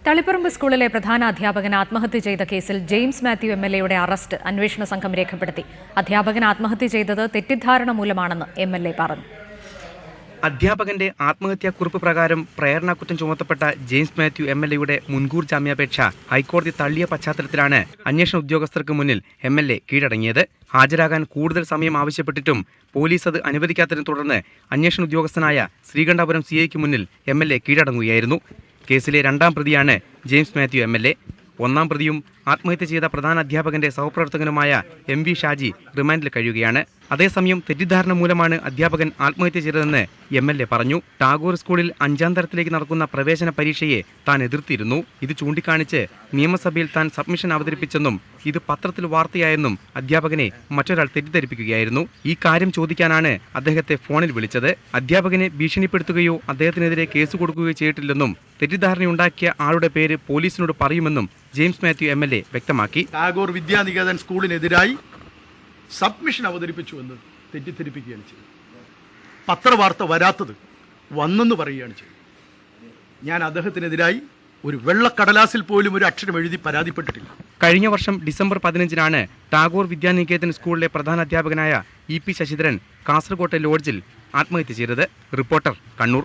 തളിപ്പറമ്പ് സ്കൂളിലെ പ്രധാന അധ്യാപകൻ ആത്മഹത്യ ചെയ്ത കേസിൽ ജെയിംസ് മാത്യു എംഎൽഎയുടെ അറസ്റ്റ് അന്വേഷണ സംഘം രേഖപ്പെടുത്തി. അധ്യാപകൻ ആത്മഹത്യ ചെയ്തത് തെറ്റിദ്ധാരണ മൂലമാണെന്ന് എംഎൽഎ പറഞ്ഞു. അധ്യാപകന്റെ ആത്മഹത്യാക്കുറിപ്പ് പ്രകാരം പ്രേരണാക്കുറ്റം ചുമത്തപ്പെട്ട ജെയിംസ് മാത്യു എംഎൽഎയുടെ മുൻകൂർ ജാമ്യാപേക്ഷ ഹൈക്കോടതി തള്ളിയ പശ്ചാത്തലത്തിലാണ് അന്വേഷണ ഉദ്യോഗസ്ഥർക്ക് മുന്നിൽ എംഎൽഎ കീഴടങ്ങിയത്. ഹാജരാകാൻ കൂടുതൽ സമയം ആവശ്യപ്പെട്ടിട്ടും പോലീസ് അത് അനുവദിക്കാത്തതിനെ തുടർന്ന് അന്വേഷണ ഉദ്യോഗസ്ഥനായ ശ്രീകണ്ഠാപുരം സിഐക്ക് മുന്നിൽ എംഎൽഎ കീഴടങ്ങുകയായിരുന്നു. കേസിലെ രണ്ടാം പ്രതിയാണ് ജെയിംസ് മാത്യു എംഎൽഎ. ഒന്നാം പ്രതിയും ആത്മഹത്യ ചെയ്ത പ്രധാന അധ്യാപകന്റെ സഹപ്രവർത്തകനുമായ MV ഷാജി റിമാൻഡിൽ കഴിയുകയാണ്. അതേസമയം തെറ്റിദ്ധാരണ മൂലമാണ് അധ്യാപകൻ ആത്മഹത്യ ചെയ്തതെന്ന് എംഎൽഎ പറഞ്ഞു. ടാഗോർ സ്കൂളിൽ 5ാം തരത്തിലേക്ക് നടക്കുന്ന പ്രവേശന പരീക്ഷയെ താൻ എതിർത്തിരുന്നു. ഇത് ചൂണ്ടിക്കാണിച്ച് നിയമസഭയിൽ താൻ സബ്മിഷൻ അവതരിപ്പിച്ചെന്നും ഇത് പത്രത്തിൽ വാർത്തയായെന്നും അധ്യാപകനെ മറ്റൊരാൾ തെറ്റിദ്ധരിപ്പിക്കുകയായിരുന്നു. ഈ കാര്യം ചോദിക്കാനാണ് അദ്ദേഹത്തെ ഫോണിൽ വിളിച്ചത്. അധ്യാപകനെ ഭീഷണിപ്പെടുത്തുകയോ അദ്ദേഹത്തിനെതിരെ കേസ് കൊടുക്കുകയോ ചെയ്തിട്ടില്ലെന്നും തെറ്റിദ്ധാരണയുണ്ടാക്കിയ ആളുടെ പേര് പോലീസിനോട് പറയുമെന്നും ജെയിംസ് മാത്യു എംഎൽഎ വ്യക്തമാക്കി. ടാഗോർ വിദ്യാനികേതൻ സ്കൂളിനെതിരായി സബ്മിഷൻ അവതരിപ്പിച്ചു എന്ന് തെറ്റിദ്ധരിപ്പിക്കുകയാണ് ചെയ്തത്. പത്രവാർത്ത വരാത്തത് വന്നെന്ന് പറയുകയാണ് ചെയ്തത്. ഞാൻ അദ്ദേഹത്തിനെതിരായി ഒരു വെള്ളക്കടലാസിൽ പോലും ഒരു അക്ഷരം എഴുതി പരാതിപ്പെട്ടിട്ടില്ല. കഴിഞ്ഞ വർഷം ഡിസംബർ 15-നാണ് ടാഗോർ വിദ്യാനികേതൻ സ്കൂളിലെ പ്രധാന അധ്യാപകനായ EP ശശിധരൻ കാസർകോട്ടെ ലോഡ്ജിൽ ആത്മഹത്യ ചെയ്തത്. റിപ്പോർട്ടർ, കണ്ണൂർ.